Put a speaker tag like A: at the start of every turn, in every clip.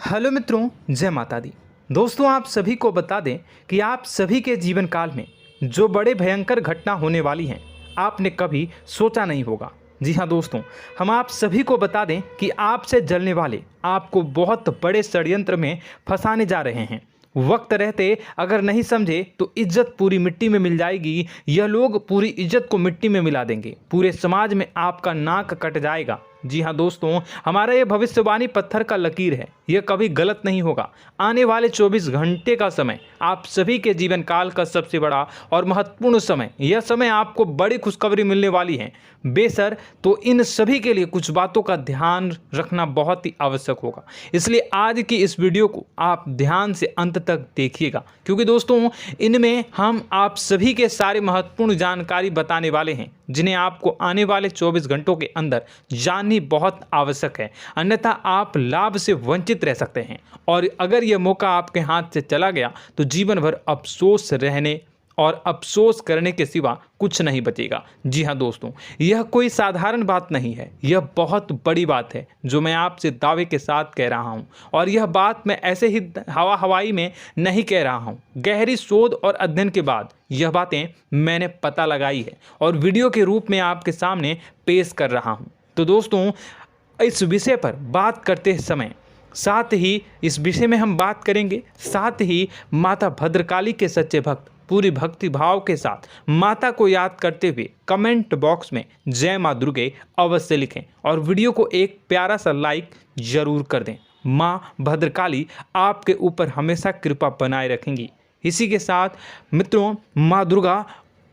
A: Hello मित्रों, जय माता दी। दोस्तों, आप सभी को बता दें कि आप सभी के जीवन काल में जो बड़े भयंकर घटना होने वाली हैं, आपने कभी सोचा नहीं होगा। जी हाँ दोस्तों, हम आप सभी को बता दें कि आपसे जलने वाले आपको बहुत बड़े षड्यंत्र में फंसाने जा रहे हैं। वक्त रहते अगर नहीं समझे तो इज्जत पूरी मिट्टी में मिल जाएगी। यह लोग पूरी इज्जत को मिट्टी में मिला देंगे। पूरे समाज में आपका नाक कट जाएगा। जी हाँ दोस्तों, हमारा ये भविष्यवाणी पत्थर का लकीर है, यह कभी गलत नहीं होगा। आने वाले 24 घंटे का समय आप सभी के जीवन काल का सबसे बड़ा और महत्वपूर्ण समय। यह समय आपको बड़ी खुशखबरी मिलने वाली है बेसर, तो इन सभी के लिए कुछ बातों का ध्यान रखना बहुत ही आवश्यक होगा। इसलिए आज की इस वीडियो को आप ध्यान से अंत तक देखिएगा, क्योंकि दोस्तों इनमें हम आप सभी के सारे महत्वपूर्ण जानकारी बताने वाले हैं, जिन्हें आपको आने वाले 24 घंटों के अंदर जाननी बहुत आवश्यक है। अन्यथा आप लाभ से वंचित रह सकते हैं, और अगर यह मौका आपके हाथ से चला गया तो जीवन भर अफसोस रहने और अफसोस करने के सिवा कुछ नहीं बचेगा। जी हाँ दोस्तों, यह कोई साधारण बात नहीं है, यह बहुत बड़ी बात है जो मैं आपसे दावे के साथ कह रहा हूँ। और यह बात मैं ऐसे ही हवाई में नहीं कह रहा हूँ। गहरी शोध और अध्ययन के बाद यह बातें मैंने पता लगाई है और वीडियो के रूप में आपके सामने पेश कर रहा हूँ। तो दोस्तों, इस विषय पर बात करते समय साथ ही इस विषय में हम बात करेंगे, साथ ही माता भद्रकाली के सच्चे भक्त पूरी भक्ति भाव के साथ माता को याद करते हुए कमेंट बॉक्स में जय माँ दुर्गे अवश्य लिखें और वीडियो को एक प्यारा सा लाइक जरूर कर दें। माँ भद्रकाली आपके ऊपर हमेशा कृपा बनाए रखेंगी। इसी के साथ मित्रों, माँ दुर्गा,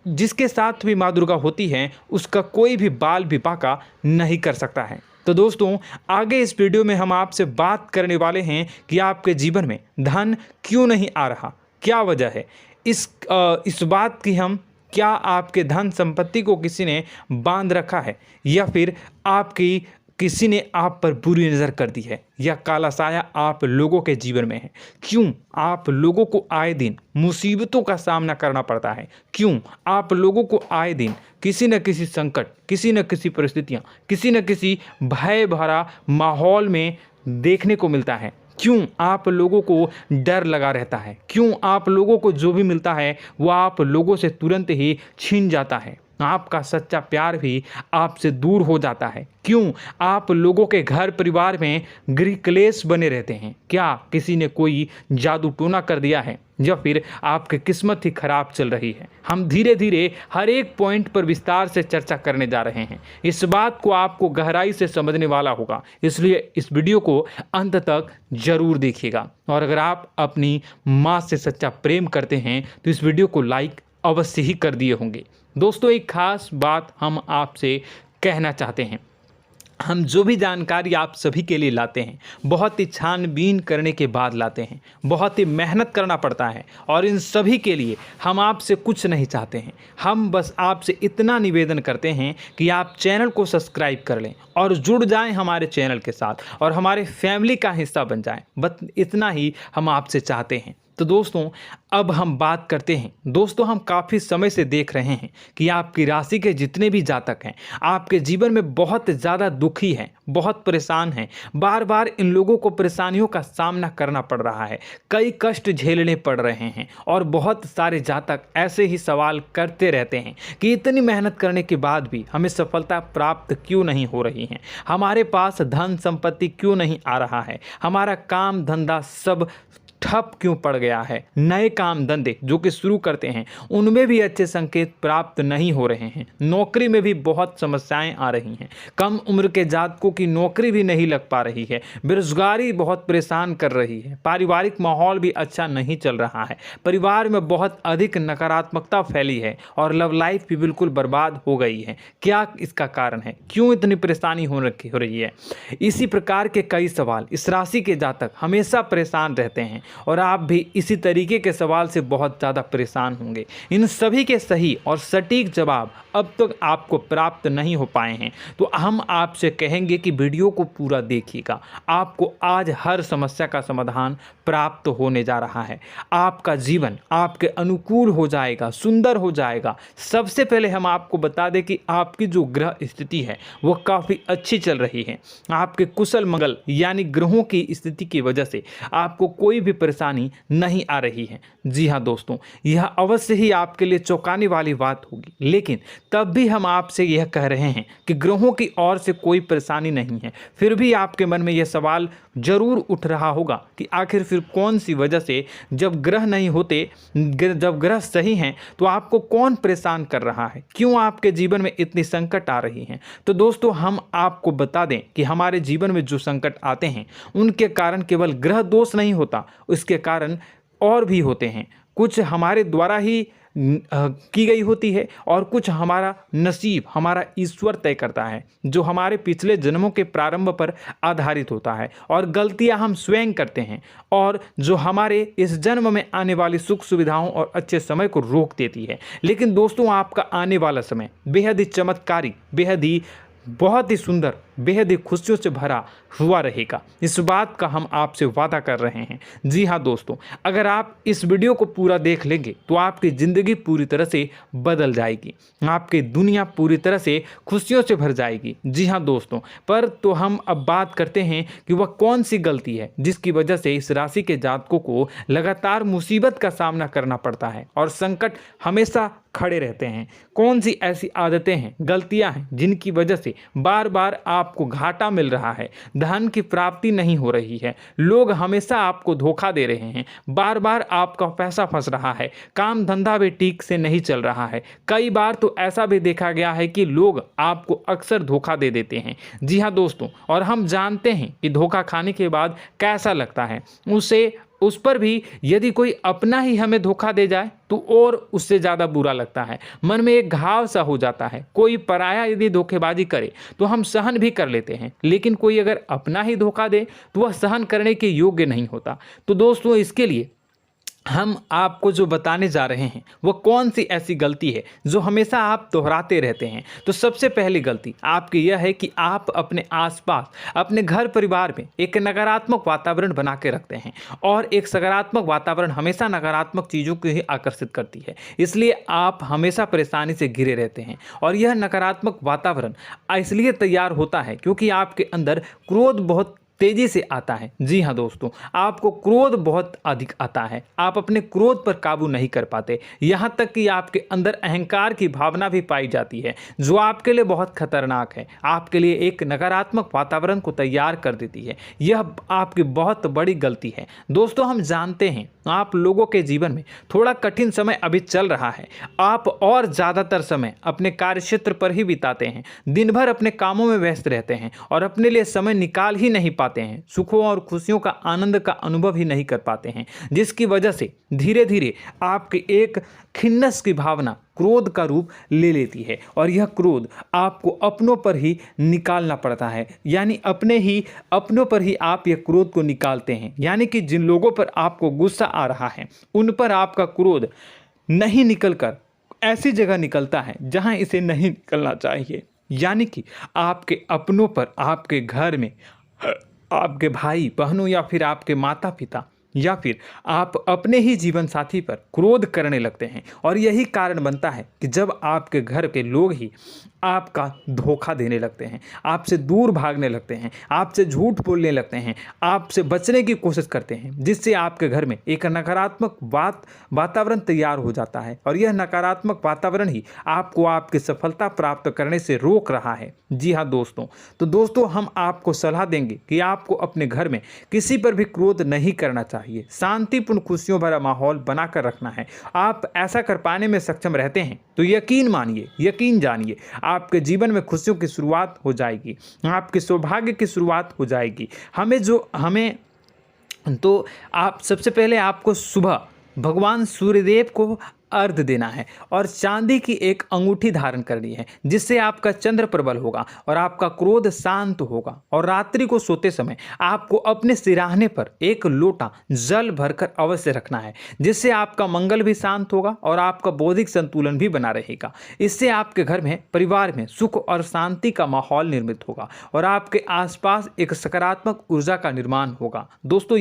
A: जिसके साथ भी माँ दुर्गा होती हैं, उसका कोई भी बाल भी बांका नहीं कर सकता है। तो दोस्तों, आगे इस वीडियो में हम आपसे बात करने वाले हैं कि आपके जीवन में धन क्यों नहीं आ रहा, क्या वजह है इस बात की। हम क्या आपके धन संपत्ति को किसी ने बांध रखा है, या फिर आपकी किसी ने आप पर बुरी नज़र कर दी है, या काला साया आप लोगों के जीवन में है। क्यों आप लोगों को आए दिन मुसीबतों का सामना करना पड़ता है, क्यों आप लोगों को आए दिन किसी न किसी संकट, किसी न किसी परिस्थितियाँ, किसी न किसी भय भरा माहौल में देखने को मिलता है, क्यों आप लोगों को डर लगा रहता है, क्यों आप लोगों को जो भी मिलता है वो आप लोगों से तुरंत ही छीन जाता है, आपका सच्चा प्यार भी आपसे दूर हो जाता है, क्यों आप लोगों के घर परिवार में गृह क्लेश बने रहते हैं। क्या किसी ने कोई जादू टोना कर दिया है, या फिर आपकी किस्मत ही खराब चल रही है। हम धीरे धीरे हर एक पॉइंट पर विस्तार से चर्चा करने जा रहे हैं। इस बात को आपको गहराई से समझने वाला होगा, इसलिए इस वीडियो को अंत तक जरूर देखिएगा। और अगर आप अपनी माँ से सच्चा प्रेम करते हैं तो इस वीडियो को लाइक अवश्य ही कर दिए होंगे। दोस्तों, एक खास बात हम आपसे कहना चाहते हैं। हम जो भी जानकारी आप सभी के लिए लाते हैं, बहुत ही छानबीन करने के बाद लाते हैं, बहुत ही मेहनत करना पड़ता है, और इन सभी के लिए हम आपसे कुछ नहीं चाहते हैं। हम बस आपसे इतना निवेदन करते हैं कि आप चैनल को सब्सक्राइब कर लें और जुड़ जाएं हमारे चैनल के साथ और हमारे फैमिली का हिस्सा बन जाएं। बस इतना ही हम आपसे चाहते हैं। तो दोस्तों, अब हम बात करते हैं। दोस्तों, हम काफ़ी समय से देख रहे हैं कि आपकी राशि के जितने भी जातक हैं, आपके जीवन में बहुत ज़्यादा दुखी हैं, बहुत परेशान हैं। बार बार इन लोगों को परेशानियों का सामना करना पड़ रहा है, कई कष्ट झेलने पड़ रहे हैं, और बहुत सारे जातक ऐसे ही सवाल करते रहते हैं कि इतनी मेहनत करने के बाद भी हमें सफलता प्राप्त क्यों नहीं हो रही है, हमारे पास धन संपत्ति क्यों नहीं आ रहा है, हमारा काम धंधा सब ठप क्यों पड़ गया है, नए काम धंधे जो कि शुरू करते हैं उनमें भी अच्छे संकेत प्राप्त नहीं हो रहे हैं, नौकरी में भी बहुत समस्याएं आ रही हैं, कम उम्र के जातकों की नौकरी भी नहीं लग पा रही है, बेरोजगारी बहुत परेशान कर रही है, पारिवारिक माहौल भी अच्छा नहीं चल रहा है, परिवार में बहुत अधिक नकारात्मकता फैली है, और लव लाइफ भी बिल्कुल बर्बाद हो गई है। क्या इसका कारण है, क्यों इतनी परेशानी हो रही है? इसी प्रकार के कई सवाल इस राशि के जातक हमेशा परेशान रहते हैं, और आप भी इसी तरीके के सवाल से बहुत ज़्यादा परेशान होंगे। इन सभी के सही और सटीक जवाब अब तक आपको प्राप्त नहीं हो पाए हैं, तो हम आपसे कहेंगे कि वीडियो को पूरा देखिएगा। आपको आज हर समस्या का समाधान प्राप्त होने जा रहा है। आपका जीवन आपके अनुकूल हो जाएगा, सुंदर हो जाएगा। सबसे पहले हम आपको बता दें कि आपकी जो ग्रह स्थिति है वो काफ़ी अच्छी चल रही है। आपके कुशल मंगल यानी ग्रहों की स्थिति की वजह से आपको कोई भी परेशानी नहीं आ रही है। जी हाँ दोस्तों, यह अवश्य ही आपके लिए चौंकाने वाली बात होगी, लेकिन तब भी हम आपसे यह कह रहे हैं कि ग्रहों की ओर से कोई परेशानी नहीं है। फिर भी आपके मन में यह सवाल जरूर उठ रहा होगा कि आखिर फिर कौन सी वजह से, जब ग्रह नहीं होते, जब ग्रह सही हैं, तो आपको कौन परेशान कर रहा है, क्यों आपके जीवन में इतनी संकट आ रही हैं। तो दोस्तों, हम आपको बता दें कि हमारे जीवन में जो संकट आते हैं उनके कारण केवल ग्रह दोष नहीं होता, उसके कारण और भी होते हैं। कुछ हमारे द्वारा ही की गई होती है और कुछ हमारा नसीब, हमारा ईश्वर तय करता है, जो हमारे पिछले जन्मों के प्रारंभ पर आधारित होता है। और गलतियां हम स्वयं करते हैं और जो हमारे इस जन्म में आने वाली सुख सुविधाओं और अच्छे समय को रोक देती है। लेकिन दोस्तों, आपका आने वाला समय बेहद ही चमत्कारी, बेहद ही बहुत ही सुंदर, बेहद ही खुशियों से भरा हुआ रहेगा। इस बात का हम आपसे वादा कर रहे हैं। जी हाँ दोस्तों, अगर आप इस वीडियो को पूरा देख लेंगे तो आपकी ज़िंदगी पूरी तरह से बदल जाएगी, आपकी दुनिया पूरी तरह से खुशियों से भर जाएगी। जी हाँ दोस्तों, पर तो हम अब बात करते हैं कि वह कौन सी गलती है जिसकी वजह से इस राशि के जातकों को लगातार मुसीबत का सामना करना पड़ता है और संकट हमेशा खड़े रहते हैं। कौन सी ऐसी आदतें हैं, गलतियां हैं जिनकी वजह से बार बार आपको घाटा मिल रहा है, धन की प्राप्ति नहीं हो रही है, लोग हमेशा आपको धोखा दे रहे हैं, बार बार आपका पैसा फंस रहा है, काम धंधा भी ठीक से नहीं चल रहा है। कई बार तो ऐसा भी देखा गया है कि लोग आपको अक्सर धोखा दे देते हैं। जी हाँ दोस्तों, और हम जानते हैं कि धोखा खाने के बाद कैसा लगता है। उस पर भी यदि कोई अपना ही हमें धोखा दे जाए तो और उससे ज़्यादा बुरा लगता है, मन में एक घाव सा हो जाता है। कोई पराया यदि धोखेबाजी करे तो हम सहन भी कर लेते हैं, लेकिन कोई अगर अपना ही धोखा दे तो वह सहन करने के योग्य नहीं होता। तो दोस्तों, इसके लिए हम आपको जो बताने जा रहे हैं वो कौन सी ऐसी गलती है जो हमेशा आप दोहराते रहते हैं। तो सबसे पहली गलती आपकी यह है कि आप अपने आसपास, अपने घर परिवार में एक नकारात्मक वातावरण बना के रखते हैं, और एक सकारात्मक वातावरण हमेशा नकारात्मक चीज़ों को ही आकर्षित करती है। इसलिए आप हमेशा परेशानी से घिरे रहते हैं, और यह नकारात्मक वातावरण इसलिए तैयार होता है क्योंकि आपके अंदर क्रोध बहुत तेजी से आता है। जी हाँ दोस्तों, आपको क्रोध बहुत अधिक आता है, आप अपने क्रोध पर काबू नहीं कर पाते, यहाँ तक कि आपके अंदर अहंकार की भावना भी पाई जाती है, जो आपके लिए बहुत खतरनाक है, आपके लिए एक नकारात्मक वातावरण को तैयार कर देती है। यह आपकी बहुत बड़ी गलती है। दोस्तों, हम जानते हैं आप लोगों के जीवन में थोड़ा कठिन समय अभी चल रहा है। आप और ज़्यादातर समय अपने कार्यक्षेत्र पर ही बिताते हैं, दिन भर अपने कामों में व्यस्त रहते हैं और अपने लिए समय निकाल ही नहीं पाते हैं, सुखों और खुशियों का आनंद का अनुभव ही नहीं कर पाते हैं, जिसकी वजह से धीरे धीरे आपकी एक खिन्नस की भावना क्रोध का रूप ले लेती है, और यह क्रोध आपको अपनों पर ही निकालना पड़ता है। यानी अपनों पर ही आप यह क्रोध को निकालते हैं। यानी कि जिन लोगों पर आपको गुस्सा आ रहा है उन पर आपका क्रोध नहीं निकलकर ऐसी जगह निकलता है जहां इसे नहीं निकलना चाहिए। यानी कि आपके अपनों पर, आपके घर में, आपके भाई बहनों या फिर आपके माता पिता या फिर आप अपने ही जीवन साथी पर क्रोध करने लगते हैं, और यही कारण बनता है कि जब आपके घर के लोग ही आपका धोखा देने लगते हैं, आपसे दूर भागने लगते हैं, आपसे झूठ बोलने लगते हैं, आपसे बचने की कोशिश करते हैं, जिससे आपके घर में एक नकारात्मक वातावरण तैयार हो जाता है, और यह नकारात्मक वातावरण ही आपको आपकी सफलता प्राप्त करने से रोक रहा है। जी हाँ दोस्तों, तो दोस्तों, हम आपको सलाह देंगे कि आपको अपने घर में किसी पर भी क्रोध नहीं करना चाहिए, शांतिपूर्ण खुशियों भरा माहौल बनाकर रखना है। आप ऐसा कर पाने में सक्षम रहते हैं तो यकीन मानिए, यकीन जानिए, आपके जीवन में खुशियों की शुरुआत हो जाएगी, आपके सौभाग्य की शुरुआत हो जाएगी। आप सबसे पहले आपको सुबह भगवान सूर्यदेव को अर्घ देना है और चांदी की एक अंगूठी धारण करनी है, जिससे आपका चंद्र प्रबल होगा और आपका क्रोध शांत होगा। और रात्रि को सोते समय आपको अपने सिरहाने पर एक लोटा जल भरकर अवश्य रखना है, जिससे आपका मंगल भी शांत होगा और आपका बौद्धिक संतुलन भी बना रहेगा। इससे आपके घर में, परिवार में सुख और शांति का माहौल निर्मित होगा और आपके आसपास एक सकारात्मक ऊर्जा का निर्माण होगा। दोस्तों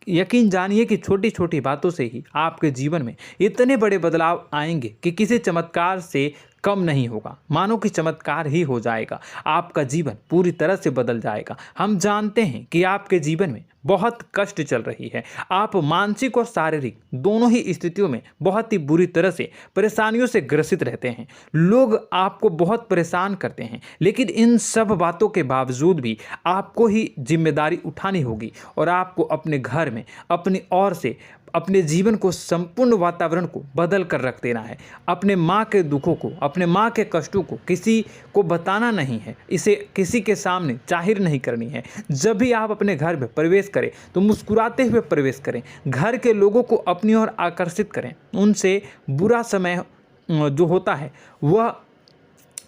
A: यकीन जानिए कि छोटी छोटी बातों से ही आपके जीवन में इतने बड़े बदलाव आएंगे कि किसी चमत्कार से कम नहीं होगा, मानो कि चमत्कार ही हो जाएगा। आपका जीवन पूरी तरह से बदल जाएगा। हम जानते हैं कि आपके जीवन में बहुत कष्ट चल रही है। आप मानसिक और शारीरिक दोनों ही स्थितियों में बहुत ही बुरी तरह से परेशानियों से ग्रसित रहते हैं। लोग आपको बहुत परेशान करते हैं, लेकिन इन सब बातों के बावजूद भी आपको ही जिम्मेदारी उठानी होगी और आपको अपने घर में अपनी ओर से अपने जीवन को, संपूर्ण वातावरण को बदल कर रख देना है। अपने माँ के दुखों को, अपने माँ के कष्टों को किसी को बताना नहीं है, इसे किसी के सामने जाहिर नहीं करनी है। जब भी आप अपने घर में प्रवेश करें तो मुस्कुराते हुए प्रवेश करें। घर के लोगों को अपनी ओर आकर्षित करें। उनसे बुरा समय जो होता है वह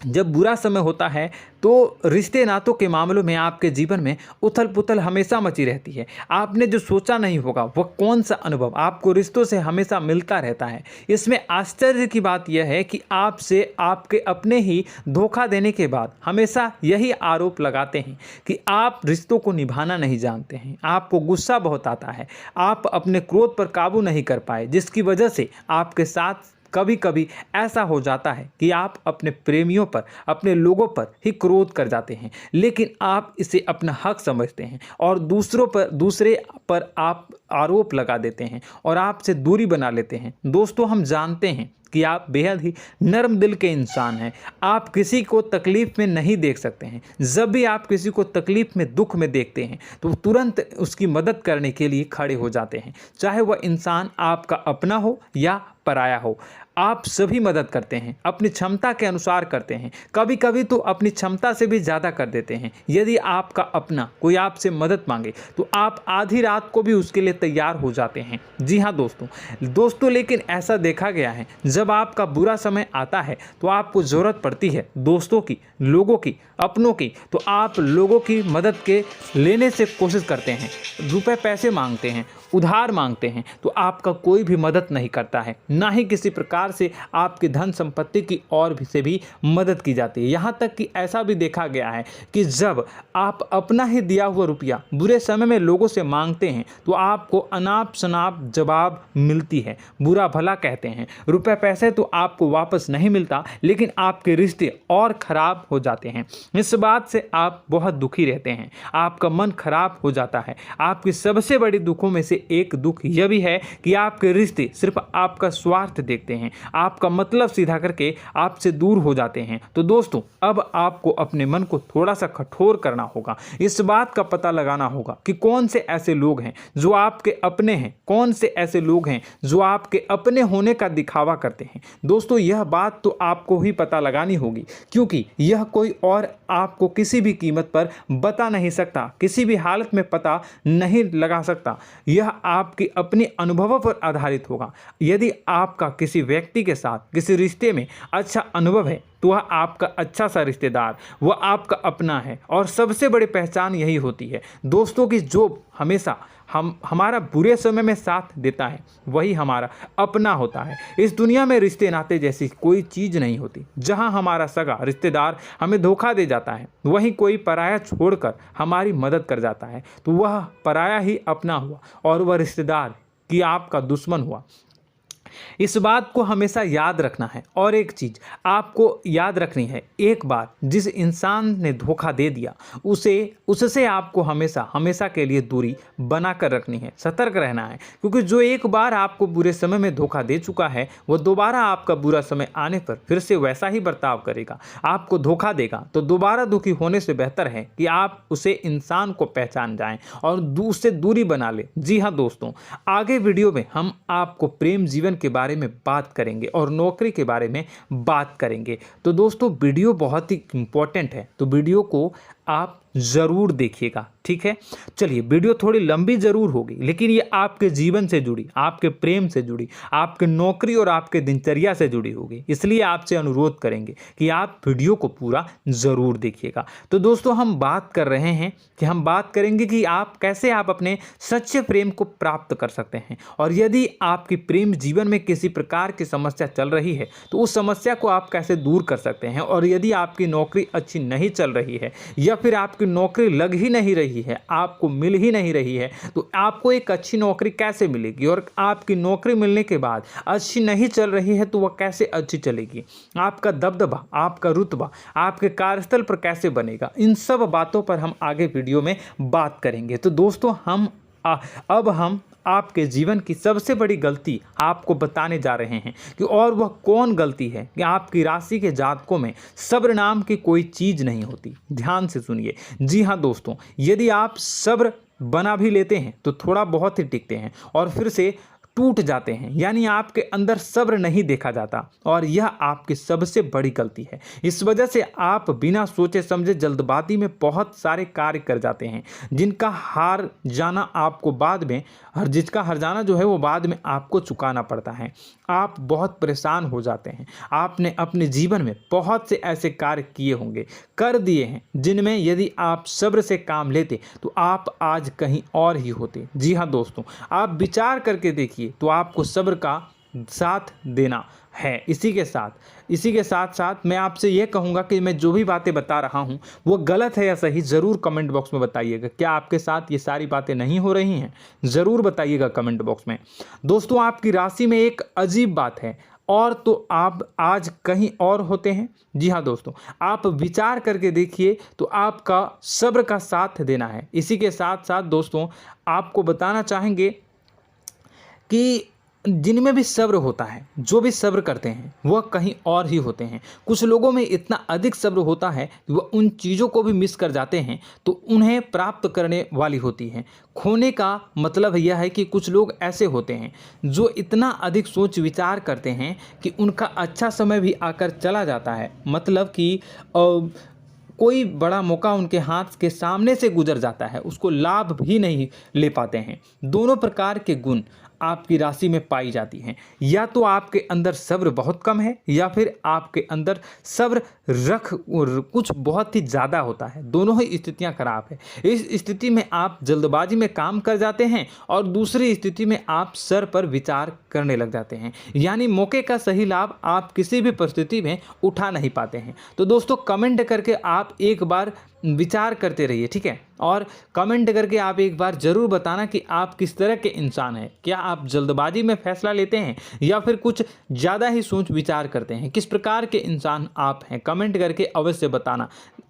A: जब बुरा समय होता है तो रिश्ते नातों के मामलों में आपके जीवन में उथल पुथल हमेशा मची रहती है। आपने जो सोचा नहीं होगा वह कौन सा अनुभव आपको रिश्तों से हमेशा मिलता रहता है। इसमें आश्चर्य की बात यह है कि आपसे आपके अपने ही धोखा देने के बाद हमेशा यही आरोप लगाते हैं कि आप रिश्तों को निभाना नहीं जानते हैं। आपको गुस्सा बहुत आता है, आप अपने क्रोध पर काबू नहीं कर पाए, जिसकी वजह से आपके साथ कभी कभी ऐसा हो जाता है कि आप अपने प्रेमियों पर, अपने लोगों पर ही क्रोध कर जाते हैं, लेकिन आप इसे अपना हक समझते हैं और दूसरे पर आप आरोप लगा देते हैं और आपसे दूरी बना लेते हैं। दोस्तों, हम जानते हैं कि आप बेहद ही नर्म दिल के इंसान हैं। आप किसी को तकलीफ में नहीं देख सकते हैं। जब भी आप किसी को तकलीफ में, दुख में देखते हैं तो तुरंत उसकी मदद करने के लिए खड़े हो जाते हैं, चाहे वह इंसान आपका अपना हो या पराया हो। आप सभी मदद करते हैं, अपनी क्षमता के अनुसार करते हैं, कभी कभी तो अपनी क्षमता से भी ज़्यादा कर देते हैं। यदि आपका अपना कोई आपसे मदद मांगे तो आप आधी रात को भी उसके लिए तैयार हो जाते हैं। जी हाँ दोस्तों, लेकिन ऐसा देखा गया है, जब आपका बुरा समय आता है तो आपको ज़रूरत पड़ती है दोस्तों की, लोगों की, अपनों की, तो आप लोगों की मदद के लेने से कोशिश करते हैं, रुपए पैसे मांगते हैं, उधार मांगते हैं, तो आपका कोई भी मदद नहीं करता है। ना ही किसी प्रकार से आपकी धन संपत्ति की ओर से भी मदद की जाती है। यहाँ तक कि ऐसा भी देखा गया है कि जब आप अपना ही दिया हुआ रुपया बुरे समय में लोगों से मांगते हैं तो आपको अनाप शनाप जवाब मिलती है, बुरा भला कहते हैं। रुपए पैसे तो आपको वापस नहीं मिलता, लेकिन आपके रिश्ते और खराब हो जाते हैं। इस बात से आप बहुत दुखी रहते हैं, आपका मन खराब हो जाता है। आपकी सबसे बड़ी दुखों में से एक दुख यह भी है कि आपके रिश्ते सिर्फ आपका स्वार्थ देखते हैं, आपका मतलब सीधा करके आपसे दूर हो जाते हैं। तो दोस्तों, अब आपको अपने मन को थोड़ा सा कठोर करना होगा। इस बात का पता लगाना होगा कि कौन से ऐसे लोग हैं जो आपके अपने हैं, कौन से ऐसे लोग हैं जो आपके अपने होने का दिखावा करते हैं। दोस्तों, यह बात तो आपको ही पता लगानी होगी, क्योंकि यह कोई और आपको किसी भी कीमत पर बता नहीं सकता, किसी भी हालत में पता नहीं लगा सकता। यह आपके अपने अनुभवों पर आधारित होगा। यदि आपका किसी व्यक्ति के साथ किसी रिश्ते में अच्छा अनुभव है तो वह आपका अच्छा सा रिश्तेदार, वह आपका अपना है। और सबसे बड़ी पहचान यही होती है दोस्तों की, जो हमेशा हमारा बुरे समय में साथ देता है वही हमारा अपना होता है। इस दुनिया में रिश्ते नाते जैसी कोई चीज़ नहीं होती। जहां हमारा सगा रिश्तेदार हमें धोखा दे जाता है, वहीं कोई पराया छोड़कर हमारी मदद कर जाता है, तो वह पराया ही अपना हुआ और वह रिश्तेदार की आपका दुश्मन हुआ। इस बात को हमेशा याद रखना है। और एक चीज़ आपको याद रखनी है, एक बार जिस इंसान ने धोखा दे दिया उससे आपको हमेशा के लिए दूरी बना कर रखनी है, सतर्क रहना है। क्योंकि जो एक बार आपको बुरे समय में धोखा दे चुका है वह दोबारा आपका बुरा समय आने पर फिर से वैसा ही बर्ताव करेगा, आपको धोखा देगा। तो दोबारा दुखी होने से बेहतर है कि आप उसे इंसान को पहचान जाएं और उससे दूरी बना लें। जी हाँ दोस्तों, आगे वीडियो में हम आपको प्रेम जीवन के बारे में बात करेंगे और नौकरी के बारे में बात करेंगे। तो दोस्तों, वीडियो बहुत ही इंपॉर्टेंट है, तो वीडियो को आप ज़रूर देखिएगा, ठीक है। चलिए, वीडियो थोड़ी लंबी ज़रूर होगी, लेकिन ये आपके जीवन से जुड़ी, आपके प्रेम से जुड़ी, आपके नौकरी और आपके दिनचर्या से जुड़ी होगी, इसलिए आपसे अनुरोध करेंगे कि आप वीडियो को पूरा ज़रूर देखिएगा। तो दोस्तों, हम बात कर रहे हैं कि हम बात करेंगे कि आप कैसे आप अपने सच्चे प्रेम को प्राप्त कर सकते हैं, और यदि आपकी प्रेम जीवन में किसी प्रकार की समस्या चल रही है तो उस समस्या को आप कैसे दूर कर सकते हैं, और यदि आपकी नौकरी अच्छी नहीं चल रही है या फिर आपकी नौकरी लग ही नहीं रही है, आपको मिल ही नहीं रही है, तो आपको एक अच्छी नौकरी कैसे मिलेगी, और आपकी नौकरी मिलने के बाद अच्छी नहीं चल रही है तो वह कैसे अच्छी चलेगी, आपका दबदबा, आपका रुतबा आपके कार्यस्थल पर कैसे बनेगा, इन सब बातों पर हम आगे वीडियो में बात करेंगे। तो दोस्तों, अब हम आपके जीवन की सबसे बड़ी गलती आपको बताने जा रहे हैं कि और वह कौन गलती है कि आपकी राशि के जातकों में सब्र नाम की कोई चीज़ नहीं होती। ध्यान से सुनिए। जी हाँ दोस्तों, यदि आप सब्र बना भी लेते हैं तो थोड़ा बहुत ही टिकते हैं और फिर से टूट जाते हैं, यानी आपके अंदर सब्र नहीं देखा जाता, और यह आपकी सबसे बड़ी गलती है। इस वजह से आप बिना सोचे समझे जल्दबाजी में बहुत सारे कार्य कर जाते हैं, जिसका हार जाना जो है वो बाद में आपको चुकाना पड़ता है। आप बहुत परेशान हो जाते हैं। आपने अपने जीवन में बहुत से ऐसे कार्य किए होंगे, कर दिए हैं, जिनमें यदि आप सब्र से काम लेते तो आप आज कहीं और ही होते। जी हाँ दोस्तों, आप विचार करके देखिए तो आपको सब्र का साथ देना है। इसी के साथ साथ मैं आपसे यह कहूँगा कि मैं जो भी बातें बता रहा हूँ वो गलत है या सही, ज़रूर कमेंट बॉक्स में बताइएगा। क्या आपके साथ ये सारी बातें नहीं हो रही हैं? ज़रूर बताइएगा कमेंट बॉक्स में। दोस्तों, आपकी राशि में एक अजीब बात है, और तो आप आज कहीं और होते हैं। जी हाँ दोस्तों, आप विचार करके देखिए तो आपका सब्र का साथ देना है। इसी के साथ साथ दोस्तों, आपको बताना चाहेंगे कि जिनमें भी सब्र होता है, जो भी सब्र करते हैं वह कहीं और ही होते हैं। कुछ लोगों में इतना अधिक सब्र होता है कि वह उन चीज़ों को भी मिस कर जाते हैं तो उन्हें प्राप्त करने वाली होती हैं। खोने का मतलब यह है कि कुछ लोग ऐसे होते हैं जो इतना अधिक सोच विचार करते हैं कि उनका अच्छा समय भी आकर चला जाता है, मतलब कि कोई बड़ा मौका उनके हाथ के सामने से गुजर जाता है, उसको लाभ भी नहीं ले पाते हैं। दोनों प्रकार के गुण आपकी राशि में पाई जाती हैं। या तो आपके अंदर सब्र बहुत कम है या फिर आपके अंदर सब्र कुछ बहुत ही ज़्यादा होता है। दोनों ही स्थितियां खराब है। इस स्थिति में आप जल्दबाजी में काम कर जाते हैं और दूसरी स्थिति में आप सर पर विचार करने लग जाते हैं, यानी मौके का सही लाभ आप किसी भी परिस्थिति में उठा नहीं पाते हैं। तो दोस्तों, कमेंट करके आप एक बार विचार करते रहिए, ठीक है, और कमेंट करके आप एक बार ज़रूर बताना कि आप किस तरह के इंसान हैं। क्या आप जल्दबाजी में फैसला लेते हैं या फिर कुछ ज़्यादा ही सोच विचार करते हैं? किस प्रकार के इंसान आप हैं, कमेंट करके अवश्य बताना।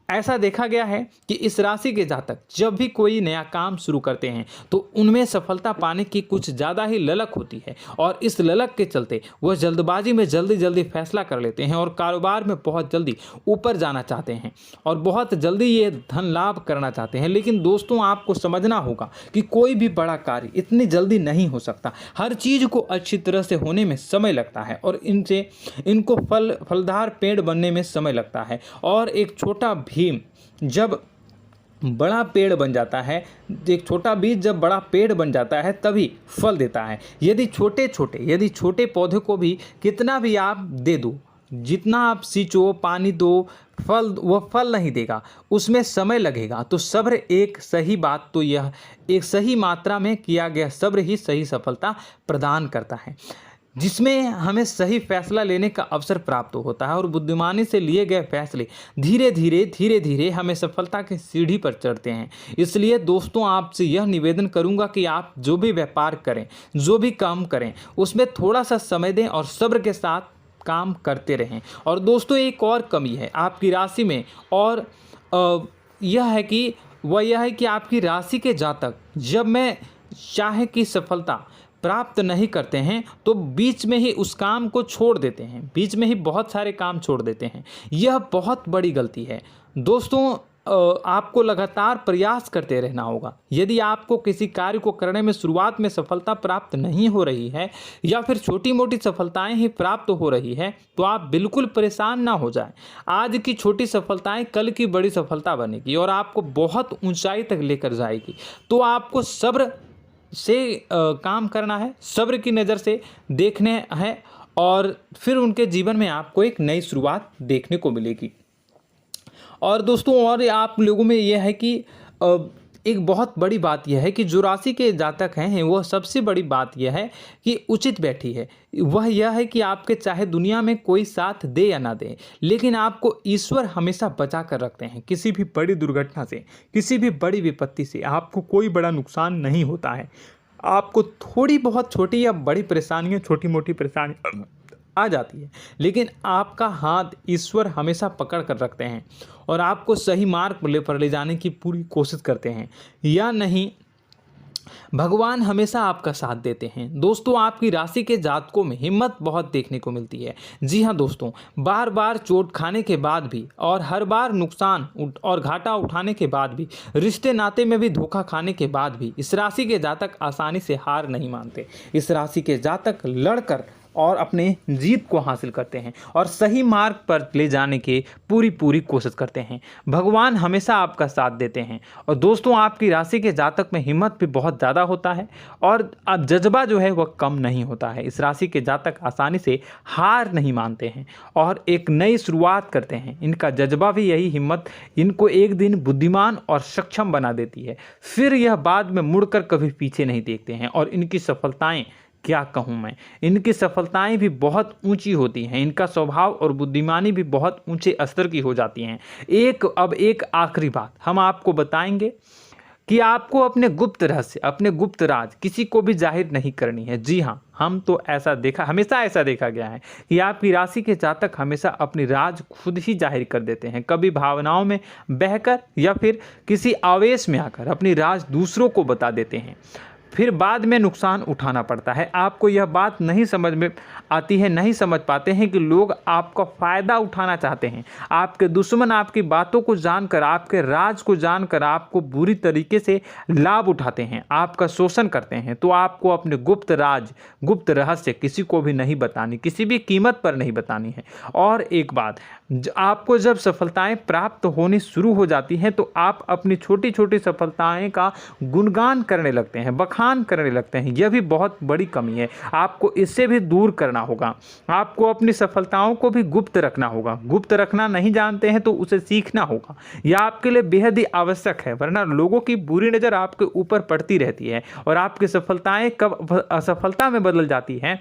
A: ऐसा देखा गया है कि इस राशि के जातक जब भी कोई नया काम शुरू करते हैं तो उनमें सफलता पाने की कुछ ज़्यादा ही ललक होती है, और इस ललक के चलते वह जल्दबाजी में जल्दी फैसला कर लेते हैं और कारोबार में बहुत जल्दी ऊपर जाना चाहते हैं और बहुत जल्दी ये धन लाभ करना चाहते हैं। लेकिन दोस्तों, आपको समझना होगा कि कोई भी बड़ा कार्य इतनी जल्दी नहीं हो सकता। हर चीज़ को अच्छी तरह से होने में समय लगता है और इनको फलदार पेड़ बनने में समय लगता है। और एक छोटा भीम जब बड़ा पेड़ बन जाता है, एक छोटा बीज जब बड़ा पेड़ बन जाता है तभी फल देता है। यदि छोटे पौधे को भी कितना भी आप दे दो, जितना आप सींचो, पानी दो, वह फल नहीं देगा, उसमें समय लगेगा। तो सब्र एक सही मात्रा में किया गया सब्र ही सही सफलता प्रदान करता है, जिसमें हमें सही फैसला लेने का अवसर प्राप्त होता है और बुद्धिमानी से लिए गए फैसले धीरे धीरे हमें सफलता की सीढ़ी पर चढ़ते हैं। इसलिए दोस्तों, आपसे यह निवेदन करूंगा कि आप जो भी व्यापार करें, जो भी काम करें, उसमें थोड़ा सा समय दें और सब्र के साथ काम करते रहें। और दोस्तों, एक और कमी है आपकी राशि में, और यह है कि आपकी राशि के जातक जब में चाहे कि सफलता प्राप्त नहीं करते हैं तो बीच में ही उस काम को छोड़ देते हैं, बीच में ही बहुत सारे काम छोड़ देते हैं। यह बहुत बड़ी गलती है दोस्तों। आपको लगातार प्रयास करते रहना होगा। यदि आपको किसी कार्य को करने में शुरुआत में सफलता प्राप्त नहीं हो रही है या फिर छोटी मोटी सफलताएं ही प्राप्त हो रही है तो आप बिल्कुल परेशान ना हो जाएं। आज की छोटी सफलताएं कल की बड़ी सफलता बनेगी और आपको बहुत ऊंचाई तक लेकर जाएगी। तो आपको सब्र से काम करना है, सब्र की नज़र से देखने हैं और फिर उनके जीवन में आपको एक नई शुरुआत देखने को मिलेगी। और दोस्तों और आप लोगों में यह है कि एक बहुत बड़ी बात यह है कि जो राशि के जातक हैं वह सबसे बड़ी बात यह है कि उचित बैठी है। वह यह है कि आपके चाहे दुनिया में कोई साथ दे या ना दे, लेकिन आपको ईश्वर हमेशा बचा कर रखते हैं। किसी भी बड़ी दुर्घटना से, किसी भी बड़ी विपत्ति से आपको कोई बड़ा नुकसान नहीं होता है। आपको थोड़ी बहुत छोटी या बड़ी परेशानियाँ, छोटी मोटी परेशानी आ जाती है, लेकिन आपका हाथ ईश्वर हमेशा पकड़ कर रखते हैं और आपको सही मार्ग पर ले जाने की पूरी कोशिश करते हैं। या नहीं, भगवान हमेशा आपका साथ देते हैं। दोस्तों आपकी राशि के जातकों में हिम्मत बहुत देखने को मिलती है। जी हाँ दोस्तों, बार बार चोट खाने के बाद भी और हर बार नुकसान और घाटा उठाने के बाद भी, रिश्ते नाते में भी धोखा खाने के बाद भी इस राशि के जातक आसानी से हार नहीं मानते। इस राशि के जातक लड़कर और अपने जीत को हासिल करते हैं और सही मार्ग पर ले जाने की पूरी कोशिश करते हैं। भगवान हमेशा आपका साथ देते हैं। और दोस्तों आपकी राशि के जातक में हिम्मत भी बहुत ज़्यादा होता है और अब जज्बा जो है वह कम नहीं होता है। इस राशि के जातक आसानी से हार नहीं मानते हैं और एक नई शुरुआत करते हैं। इनका जज्बा भी, यही हिम्मत इनको एक दिन बुद्धिमान और सक्षम बना देती है। फिर यह बाद में मुड़कर कभी पीछे नहीं देखते हैं और इनकी सफलताएं, क्या कहूँ मैं, इनकी सफलताएं भी बहुत ऊंची होती हैं। इनका स्वभाव और बुद्धिमानी भी बहुत ऊंचे स्तर की हो जाती हैं। अब एक आखिरी बात हम आपको बताएंगे कि आपको अपने गुप्त रहस्य, अपने गुप्त राज किसी को भी जाहिर नहीं करनी है। जी हाँ, हम तो हमेशा ऐसा देखा गया है कि आपकी राशि के जातक हमेशा अपनी राज खुद ही जाहिर कर देते हैं। कभी भावनाओं में बहकर या फिर किसी आवेश में आकर अपनी राज दूसरों को बता देते हैं, फिर बाद में नुकसान उठाना पड़ता है। आपको यह बात नहीं समझ में आती है, नहीं समझ पाते हैं कि लोग आपका फ़ायदा उठाना चाहते हैं। आपके दुश्मन आपकी बातों को जानकर, आपके राज को जानकर आपको बुरी तरीके से लाभ उठाते हैं, आपका शोषण करते हैं। तो आपको अपने गुप्त राज, गुप्त रहस्य किसी को भी नहीं बतानी, किसी भी कीमत पर नहीं बतानी है। और एक बात, आपको जब सफलताएं प्राप्त होनी शुरू हो जाती हैं तो आप अपनी छोटी छोटी सफलताएं का गुणगान करने लगते हैं, बखान करने लगते हैं। यह भी बहुत बड़ी कमी है, आपको इससे भी दूर करना होगा। आपको अपनी सफलताओं को भी गुप्त रखना होगा। गुप्त रखना नहीं जानते हैं तो उसे सीखना होगा। यह आपके लिए बेहद ही आवश्यक है, वरना लोगों की बुरी नज़र आपके ऊपर पड़ती रहती है और आपकी सफलताएं कब असफलता में बदल जाती हैं,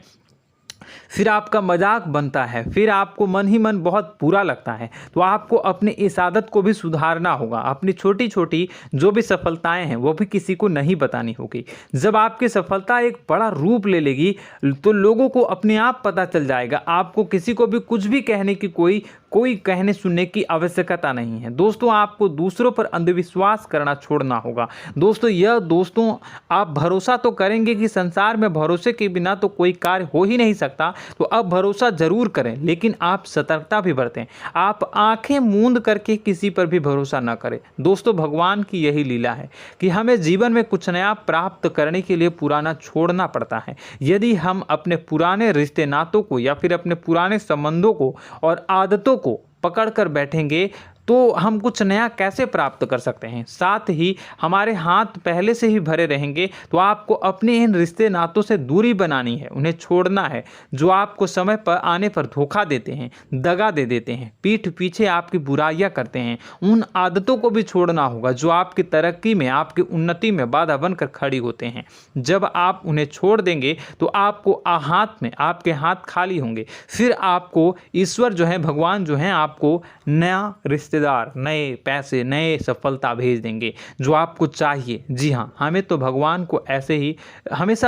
A: फिर आपका मजाक बनता है, फिर आपको मन ही मन बहुत बुरा लगता है। तो आपको अपनी इस आदत को भी सुधारना होगा। अपनी छोटी छोटी जो भी सफलताएं हैं वो भी किसी को नहीं बतानी होगी। जब आपकी सफलता एक बड़ा रूप ले लेगी तो लोगों को अपने आप पता चल जाएगा। आपको किसी को भी कुछ भी कहने की कोई कहने सुनने की आवश्यकता नहीं है। दोस्तों आपको दूसरों पर अंधविश्वास करना छोड़ना होगा। दोस्तों आप भरोसा तो करेंगे कि संसार में भरोसे के बिना तो कोई कार्य हो ही नहीं सकता, तो अब भरोसा जरूर करें, लेकिन आप सतर्कता भी बरतें। आप आंखें मूंद करके किसी पर भी भरोसा ना करें। दोस्तों भगवान की यही लीला है कि हमें जीवन में कुछ नया प्राप्त करने के लिए पुराना छोड़ना पड़ता है। यदि हम अपने पुराने रिश्ते नातों को या फिर अपने पुराने संबंधों को और आदतों को पकड़ कर बैठेंगे तो हम कुछ नया कैसे प्राप्त कर सकते हैं। साथ ही हमारे हाथ पहले से ही भरे रहेंगे। तो आपको अपने इन रिश्ते नातों से दूरी बनानी है, उन्हें छोड़ना है जो आपको समय पर आने पर धोखा देते हैं, दगा दे देते हैं, पीठ पीछे आपकी बुराइयां करते हैं। उन आदतों को भी छोड़ना होगा जो आपकी तरक्की में, आपकी उन्नति में बाधा बनकर खड़ी होते हैं। जब आप उन्हें छोड़ देंगे तो आपको आपके हाथ खाली होंगे। फिर आपको ईश्वर जो है, भगवान जो है, आपको नया रिश्तेदार, नए पैसे, नए सफलता भेज देंगे जो आपको चाहिए। जी हाँ, हमेशा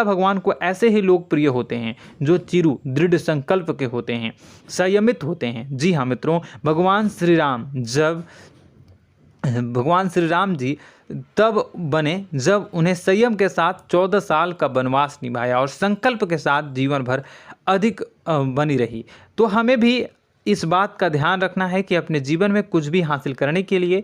A: भगवान को ऐसे ही लोग प्रिय होते हैं जो चिरु दृढ़ संकल्प के होते हैं, संयमित होते हैं। जी हाँ मित्रों, भगवान श्री राम जी तब बने जब उन्हें संयम के साथ 14 साल का वनवास निभाया और संकल्प के साथ जीवन भर अधिक बनी रही। तो हमें भी इस बात का ध्यान रखना है कि अपने जीवन में कुछ भी हासिल करने के लिए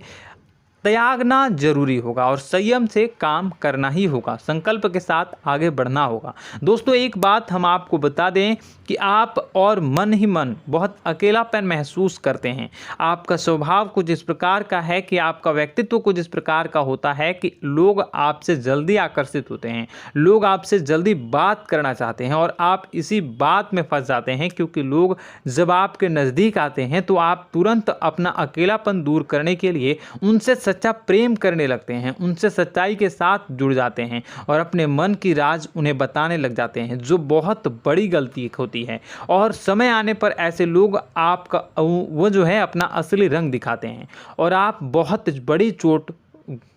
A: त्यागना जरूरी होगा और संयम से काम करना ही होगा, संकल्प के साथ आगे बढ़ना होगा। दोस्तों एक बात हम आपको बता दें कि आप और मन ही मन बहुत अकेलापन महसूस करते हैं। आपका स्वभाव कुछ इस प्रकार का है कि आपका व्यक्तित्व कुछ इस प्रकार का होता है कि लोग आपसे जल्दी आकर्षित होते हैं, लोग आपसे जल्दी बात करना चाहते हैं और आप इसी बात में फंस जाते हैं, क्योंकि लोग जब आपके नज़दीक आते हैं तो आप तुरंत अपना अकेलापन दूर करने के लिए उनसे सच्चा प्रेम करने लगते हैं, उनसे सच्चाई के साथ जुड़ जाते हैं और अपने मन की राज उन्हें बताने लग जाते हैं, जो बहुत बड़ी गलती होती है। और समय आने पर ऐसे लोग आपका वो जो है अपना असली रंग दिखाते हैं और आप बहुत बड़ी चोट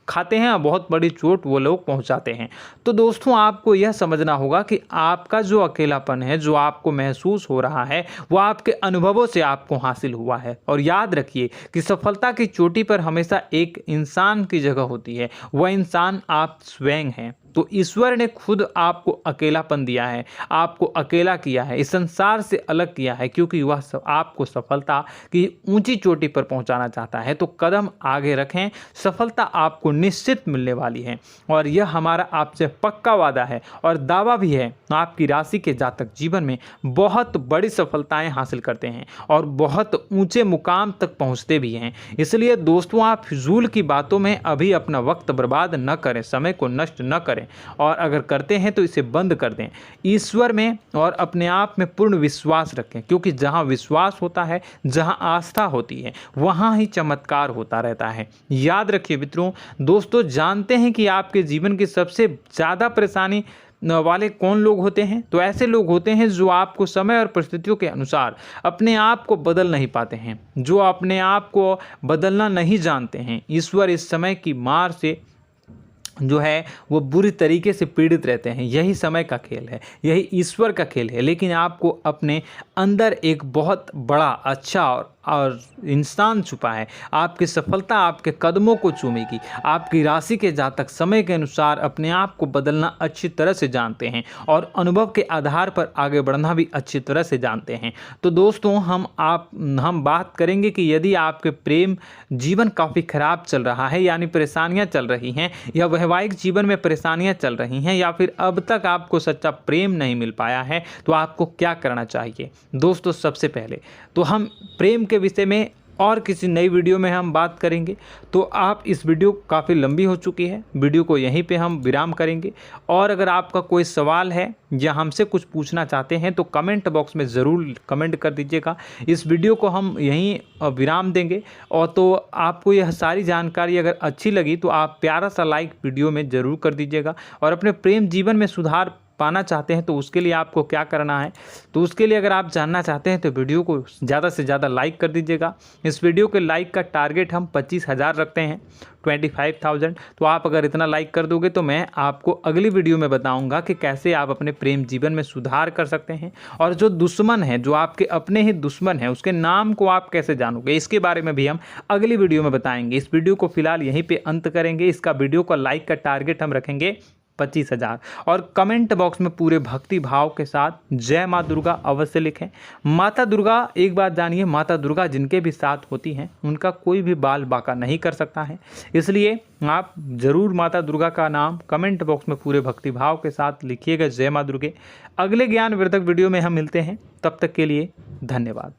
A: खाते हैं, बहुत बड़ी चोट वो लोग पहुंचाते हैं। तो दोस्तों आपको यह समझना होगा कि आपका जो अकेलापन है, जो आपको महसूस हो रहा है, वो आपके अनुभवों से आपको हासिल हुआ है। और याद रखिए कि सफलता की चोटी पर हमेशा एक इंसान की जगह होती है, वह इंसान आप स्वयं हैं। तो ईश्वर ने खुद आपको अकेलापन दिया है, आपको अकेला किया है, इस संसार से अलग किया है, क्योंकि वह आपको सफलता की ऊंची चोटी पर पहुंचाना चाहता है। तो कदम आगे रखें, सफलता आपको निश्चित मिलने वाली है और यह हमारा आपसे पक्का वादा है और दावा भी है। आपकी राशि के जातक जीवन में बहुत बड़ी सफलताएं हासिल करते हैं और बहुत ऊंचे मुकाम तक पहुंचते भी हैं। इसलिए दोस्तों आप फिजूल की बातों में अभी अपना वक्त बर्बाद न करें, समय को नष्ट न करें और अगर करते हैं तो इसे बंद कर दें। ईश्वर में और अपने आप में पूर्ण विश्वास रखें, क्योंकि जहां विश्वास होता है, जहां आस्था होती है, वहां ही चमत्कार होता रहता है। याद रखिए मित्रों, दोस्तों जानते हैं कि आपके जीवन की सबसे ज़्यादा परेशानी वाले कौन लोग होते हैं? तो ऐसे लोग होते हैं जो आपको समय और परिस्थितियों के अनुसार अपने आप को बदल नहीं पाते हैं, जो अपने आप को बदलना नहीं जानते हैं। ईश्वर इस समय की मार से जो है वो बुरी तरीके से पीड़ित रहते हैं। यही समय का खेल है, यही ईश्वर का खेल है। लेकिन आपको अपने अंदर एक बहुत बड़ा अच्छा और इंसान छुपा है। आपकी सफलता आपके कदमों को चूमेगी। आपकी राशि के जातक समय के अनुसार अपने आप को बदलना अच्छी तरह से जानते हैं और अनुभव के आधार पर आगे बढ़ना भी अच्छी तरह से जानते हैं। तो दोस्तों हम बात करेंगे कि यदि आपके प्रेम जीवन काफ़ी खराब चल रहा है, यानी परेशानियां चल रही हैं, या वैवाहिक जीवन में परेशानियां चल रही हैं, या फिर अब तक आपको सच्चा प्रेम नहीं मिल पाया है, तो आपको क्या करना चाहिए? दोस्तों सबसे पहले तो हम प्रेम के विषय में और किसी नई वीडियो में हम बात करेंगे। तो आप इस वीडियो काफ़ी लंबी हो चुकी है, वीडियो को यहीं पे हम विराम करेंगे। और अगर आपका कोई सवाल है या हमसे कुछ पूछना चाहते हैं तो कमेंट बॉक्स में ज़रूर कमेंट कर दीजिएगा। इस वीडियो को हम यहीं विराम देंगे। और तो आपको यह सारी जानकारी अगर अच्छी लगी तो आप प्यारा सा लाइक वीडियो में ज़रूर कर दीजिएगा। और अपने प्रेम जीवन में सुधार पाना चाहते हैं तो उसके लिए आपको क्या करना है, तो उसके लिए अगर आप जानना चाहते हैं तो वीडियो को ज़्यादा से ज़्यादा लाइक कर दीजिएगा। इस वीडियो के लाइक का टारगेट हम 25,000 रखते हैं, 25,000। तो आप अगर इतना लाइक कर दोगे तो मैं आपको अगली वीडियो में बताऊंगा कि कैसे आप अपने प्रेम जीवन में सुधार कर सकते हैं। और जो दुश्मन है, जो आपके अपने ही दुश्मन है, उसके नाम को आप कैसे जानोगे, इसके बारे में भी हम अगली वीडियो में बताएंगे। इस वीडियो को फिलहाल यहीं पे अंत करेंगे। इसका वीडियो का लाइक का टारगेट हम रखेंगे 25,000। और कमेंट बॉक्स में पूरे भक्ति भाव के साथ जय माँ दुर्गा अवश्य लिखें। माता दुर्गा, एक बात जानिए, माता दुर्गा जिनके भी साथ होती हैं उनका कोई भी बाल बांका नहीं कर सकता है। इसलिए आप ज़रूर माता दुर्गा का नाम कमेंट बॉक्स में पूरे भक्ति भाव के साथ लिखिएगा, जय माँ दुर्गे। अगले ज्ञानवर्धक वीडियो में हम मिलते हैं, तब तक के लिए धन्यवाद।